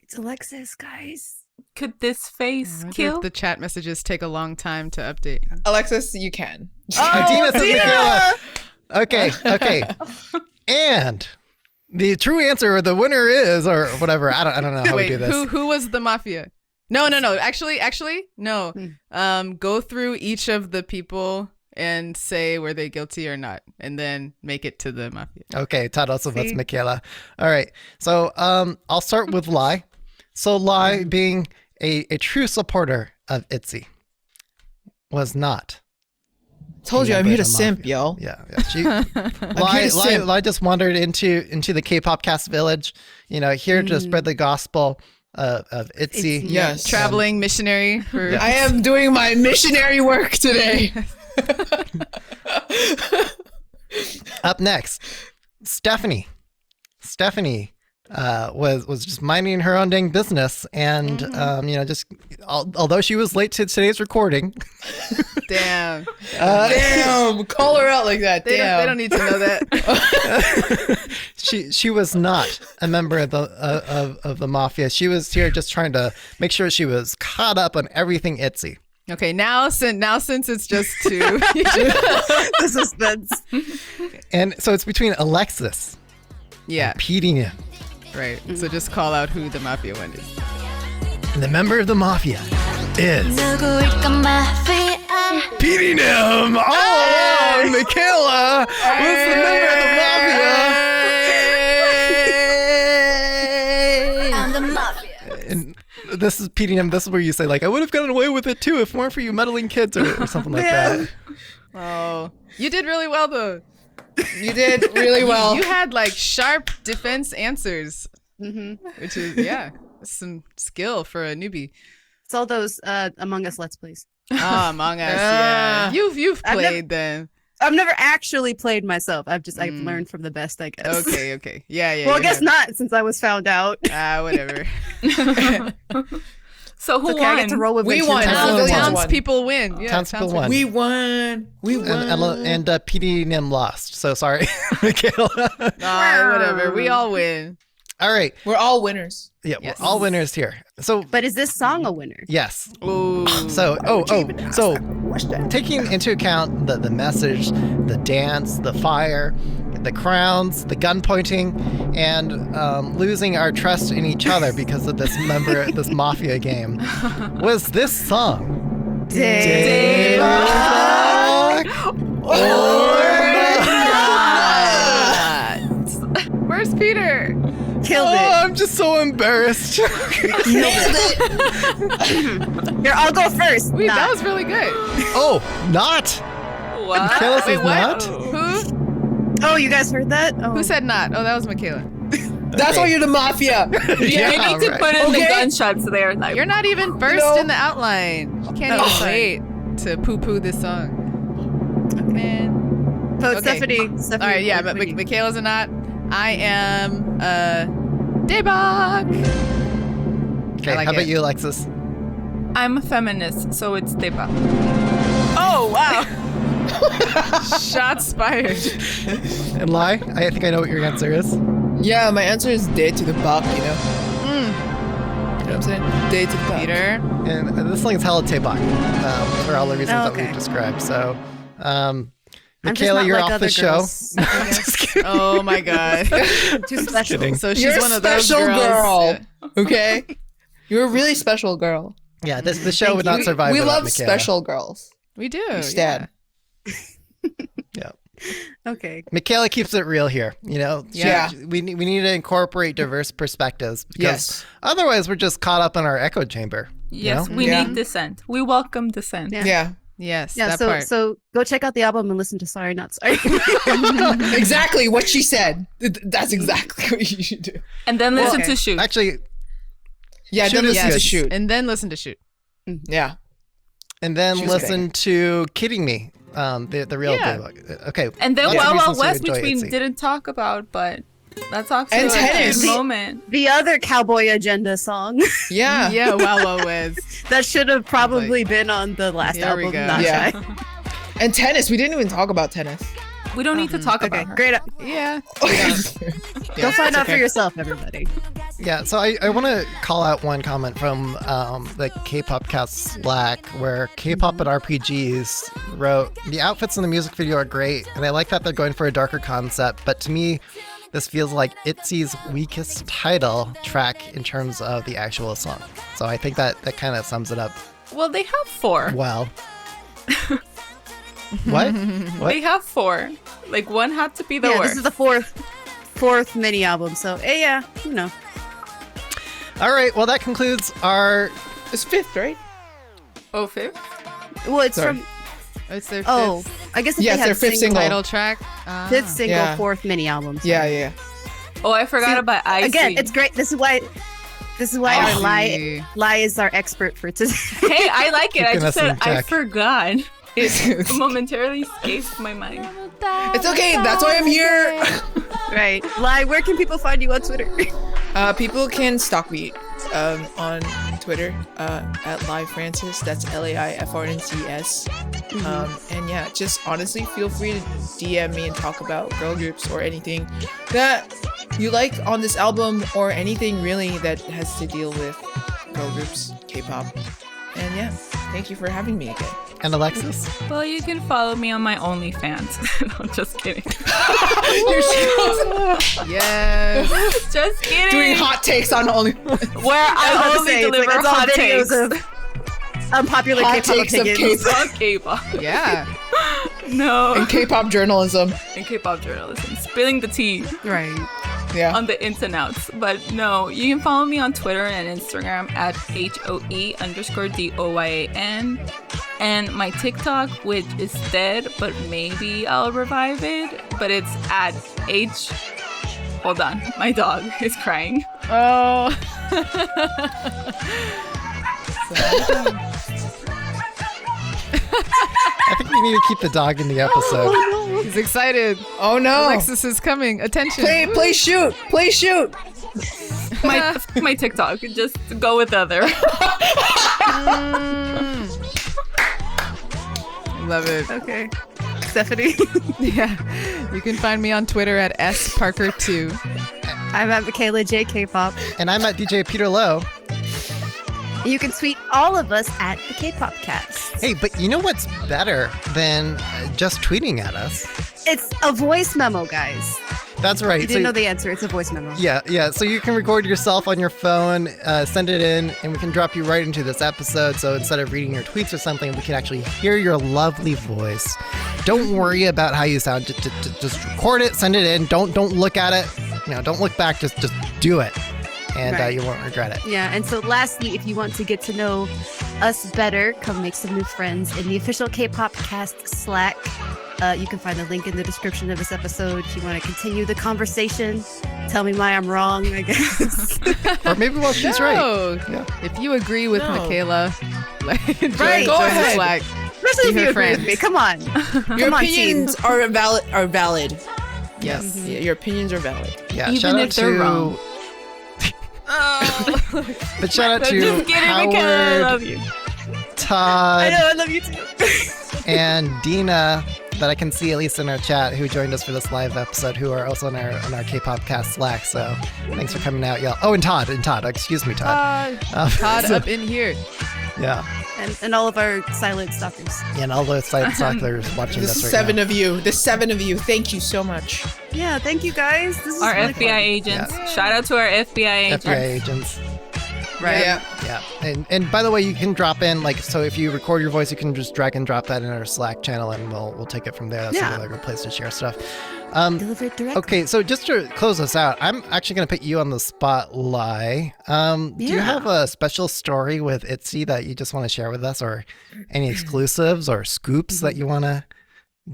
It's Alexis, guys. Could this face I wonder kill? if the chat messages take a long time to update. Alexis, you can. Dina says Michaela. Okay. And the true answer, or the winner is, or whatever. I don't know how we Wait, do this. who was the Mafia? No. Actually, no. Go through each of the people and say were they guilty or not, and then make it to the Mafia. Okay, Todd also votes Michaela. All right, so I'll start with Lai. So Lai, being a true supporter of ITZY, was not. Told you, I'm here to simp, yo. Yeah. She Lai just wandered into the Kpopcast village, here to spread the gospel of ITZY. Yes. Traveling missionary for I am doing my missionary work today. Up next, Stephanie. Stephanie was just minding her own dang business, and just although she was late to today's recording. Damn. Damn, call her out like that. They Damn. don't need to know that. She was not a member of the Mafia. She was here just trying to make sure she was caught up on everything ITZY. Okay, now since it's just 2, The suspense. And so it's between Alexis yeah, and Petey Nim. right. So just call out who the Mafia one is. And the member of the Mafia is 누구일까 mafia Petey Nim. Oh, Michaela was the member of the Mafia. I'm the mafia. And this is Petey Nim. This is where you say, like, I would have gotten away with it too if it weren't for you meddling kids or something like that. Oh, you did really well though. You did really well. You had like sharp defense answers, which is Some skill for a newbie. It's all those Among Us Let's Plays. Among Us, yeah. You've played then. I've never actually played myself. I've learned from the best, I guess. Okay. Yeah. Well, I guess not, since I was found out. Whatever. So who Okay, won? I get to roll with We Vincent. won. Townspeople win. Yeah, Townspeople won. We won. And PD Nim lost. So sorry, Michaela. Whatever. We all win. All right. We're all winners. Yeah, Yes. we're all winners here. So But is this song a winner? yes. Ooh. So so taking into account the message, the dance, the fire, the crowns, the gun pointing, and losing our trust in each other because of this mafia game, was this song Dave. Where's Peter? Killed Oh, it. I'm just so embarrassed. Here, I'll go first. Wait, Nah. that was really good. Oh, not. What? Michaela says Wait, what? not. Who? Oh, you guys heard that? Oh. Who said not? Oh, that was Michaela. That's why you're the mafia. Yeah, you need to right. put in the Okay. gunshots there. Like, You're not even first No. in the outline. You can't Oh, even sorry. wait to poo-poo this song. Man. So Okay. Stephanie. All right, yeah, but Michaela's a not. I am Daebak. Okay, I like how about it. you, Alexis? I'm a feminist, so it's Deba. Oh, wow. Shots fired. And Lai, I think I know what your answer is. Yeah, my answer is day to the buck, you know? You know what I'm saying? Day to the buck. Peter. And this song is hella Tebak, for all the reasons Oh, that okay. we've described. So, I'm just Michaela, not you're like off other the show. girls, I guess. Just kidding. Oh, my God. Too special. kidding. So she's You're a one of those special girls. girl. Okay? You're a really special girl. Yeah, the show would not survive We without love Michaela. special girls. We do. Stan. Yeah. Okay. Michaela keeps it real here. You know, Yeah. we need to incorporate diverse perspectives because Yes. otherwise we're just caught up in our echo chamber. you Yes, know? we Yeah. need dissent. We welcome dissent. Yeah. Yeah. Yes, Yeah, that so part. so go check out the album and listen to Sorry Not Sorry. Exactly what she said. That's exactly what you should do. And then listen okay. to Shoot. Actually, Yeah, Shoot then is listen to good. shoot. And then listen to Shoot. Yeah. and then She was listen to Kidding Me, the real Yeah. debug. Okay. And then lots of Wild Wild reasons to West, enjoy which we ITZY. didn't talk about, but that's also And a tennis. good moment. The other Cowboy Agenda song Yeah. Yeah, wow, Wes. that should have probably been on the last Here we album. go. Not Yeah. Shy. And tennis. We didn't even talk about tennis. We don't need to talk Okay, about her. great. Yeah. Go find out for yourself, everybody. Yeah, so I want to call out one comment from the Kpopcast Slack where Kpop at RPGs wrote, the outfits in the music video are great, and I like that they're going for a darker concept, but to me, this feels like ITZY's weakest title track in terms of the actual song. So I think that kind of sums it up Well, they have 4. well. What? They have 4. Like, one had to be the Yeah, worst. this is the fourth mini album. So yeah, you know. All right, well, that concludes our... It's fifth, right? Oh, 5th? Well, it's Sorry. from. It's their Oh, fifth I guess if Yeah, they it's had their fifth single. title track. fifth single, Yeah. fourth mini album. so- Yeah. Oh, I forgot See, about ITZY. Again, it's great. This is why our ITZY. Lie is our expert for today. Hey, I like it. I Keeping just us in said I check. forgot. It momentarily escaped my mind. It's okay. That's why I'm here. Right. Lie, where can people find you on Twitter? People can stalk me on Twitter at Live Francis. That's LAIFRNCS. And yeah, just honestly feel free to DM me and talk about girl groups or anything that you like on this album or anything really that has to deal with girl groups, K-pop. And yeah, thank you for having me again. And Alexis? Well, you can follow me on my OnlyFans. No, just kidding. Yes. Just kidding. Doing hot takes on only Where I was I about to only say, it's deliver it's all hot videos takes. of unpopular Hot K-pop takes of opinions. K-pop. On K-pop. Yeah. No. and K-pop journalism. And K-pop journalism. Spilling the tea Right. Yeah. on the internets. But no, you can follow me on Twitter and Instagram at HOE_DOYAN. And my TikTok, which is dead, but maybe I'll revive it. But it's at Hold on. My dog is crying. Oh. I think we need to keep the dog in the episode. He's excited. Oh no! Alexis is coming. Attention. Play shoot! Play shoot! My TikTok. Just go with the other. Love it. Okay. Stephanie. Yeah. You can find me on Twitter at sparker2. I'm at Michaela J. Kpop. And I'm at DJ Peter Lowe. You can tweet all of us at the Kpopcast. Hey, but you know what's better than just tweeting at us? It's a voice memo, guys. That's right. You didn't know the answer. It's a voice memo. Yeah. So you can record yourself on your phone, send it in, and we can drop you right into this episode. So instead of reading your tweets or something, we can actually hear your lovely voice. Don't worry about how you sound. Just record it, send it in. Don't look at it. Don't look back. Just do it, and Right. you won't regret it. Yeah, and so lastly, if you want to get to know us better, come make some new friends in the official Kpopcast Slack. You can find the link in the description of this episode if you want to continue the conversation. Tell me why I'm wrong, I guess. Or maybe she's right. No. Yeah. If you agree with No. Michaela, join Go the ahead. Slack. Especially if Be you her agree with friend. me. Come on. Your Come on, team. opinions are valid. Yes. Yeah, your opinions are valid. Yeah. Even shout out if they're to, wrong. But shout out I'm to just kidding, Michaela. I Howard, love you. Todd, I love you too. and Dina, that I can see at least in our chat, who joined us for this live episend, who are also on our K-Popcast Slack. So thanks for coming out, y'all. Oh, and Todd. Excuse me, Todd. Todd So- up in here. Yeah. And all of our silent stalkers. And all those side stalkers watching The this right seven now. of you. The seven of you. Thank you so much. Yeah, thank you guys. This is Our really FBI fun. agents. Shout out to our FBI agents. FBI agents. Right. Yeah. Yeah. And by the way, you can drop in, so if you record your voice, you can just drag and drop that in our Slack channel, and we'll take it from there. That's Yeah. a really good place to share stuff. Deliver it directly. Okay, so just to close us out, I'm actually going to put you on the spotlight. Do you Yeah. have a special story with ITZY that you just want to share with us, or any exclusives or scoops that you want to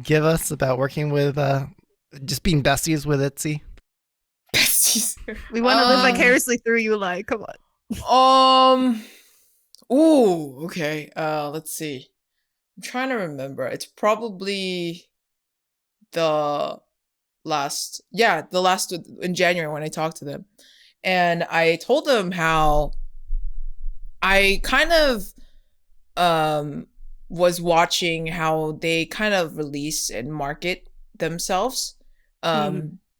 give us about working with, just being besties with ITZY? Besties. We want to live vicariously through you, like, come on. Ooh, okay. Let's see. I'm trying to remember. It's probably the last in January when I talked to them. And I told them how I kind of was watching how they kind of release and market themselves.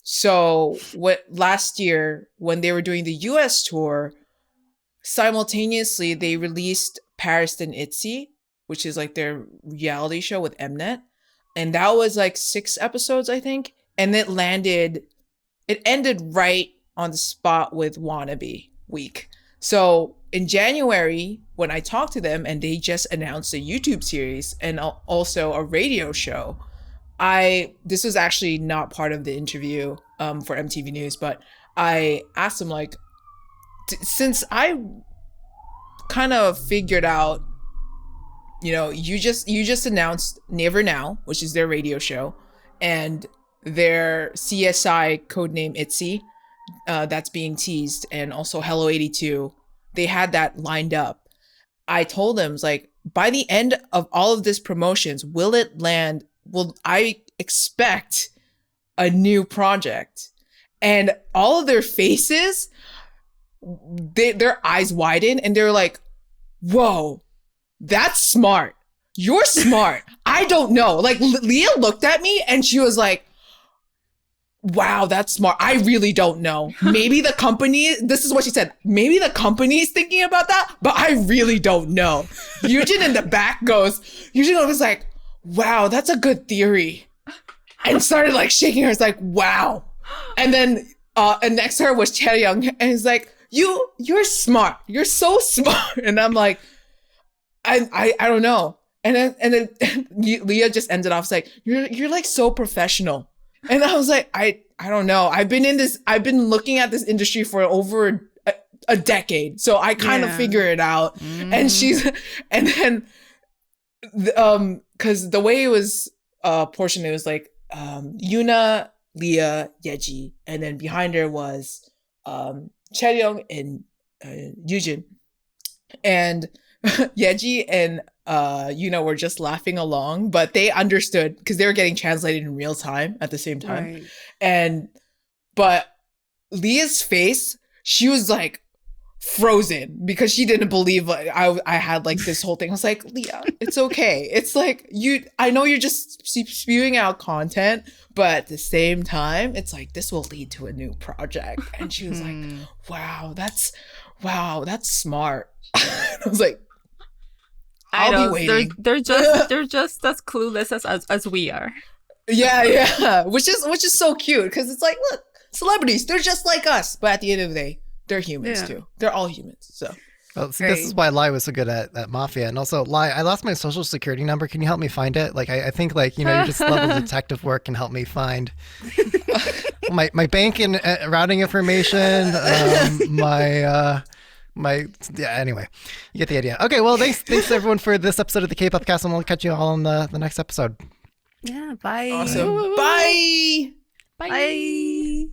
So last year when they were doing the US tour, simultaneously they released Paris and ITZY, which is like their reality show with Mnet. And that was like 6 episodes, I think. And it ended right on the spot with Wannabe week. So in January, when I talked to them and they just announced a YouTube series and also a radio show, this was actually not part of the interview for MTV News, but I asked them, like, since I kind of figured out, you just announced Never Now, which is their radio show, and their CSI codename ITZY, that's being teased, and also Hello 82, they had that lined up. I told them, like, by the end of all of this promotions, will I expect a new project? And all of their faces, their eyes widen, and they're like, whoa, that's smart. You're smart. I don't know. Like, Leah looked at me and she was like, wow, that's smart. I really don't know. Maybe the company, this is what she said, maybe the company is thinking about that, but I really don't know. Eugene in the back was like, wow, that's a good theory. And started like shaking her. It's like, wow. And then and next to her was Chaeyoung, and he's like, you're smart. You're so smart. And I'm like, I don't know. And then Leah just ended off like, you're like so professional. And I was like, I don't know. I've been looking at this industry for over a decade, so I kind of figure it out. Mm-hmm. And then because the way it was portioned, it was like Yuna, Leah, Yeji, and then behind her was Chaeyoung and Yujin. And Yeji and were just laughing along, but they understood because they were getting translated in real time at the same time. Right. But Leah's face, she was like frozen because she didn't believe like I had like this whole thing. I was like, Leah, it's okay. It's like I know you're just spewing out content, but at the same time, it's like this will lead to a new project. And she was like, wow, that's smart. I was like, I'll be waiting. They're just as clueless as we are. Yeah, which is so cute because it's like, look, celebrities, they're just like us, but at the end of the day, they're humans too. They're all humans. So well, see, this is why Lai was so good at Mafia. And also, Lai, I lost my social security number. Can you help me find it? Like, I think like, your just level detective work can help me find my bank and routing information, anyway, you get the idea. Okay, well, thanks everyone for this episode of the K-Pop-Cast, and we'll catch you all on the next episode. Yeah, bye. Awesome. Bye. Bye.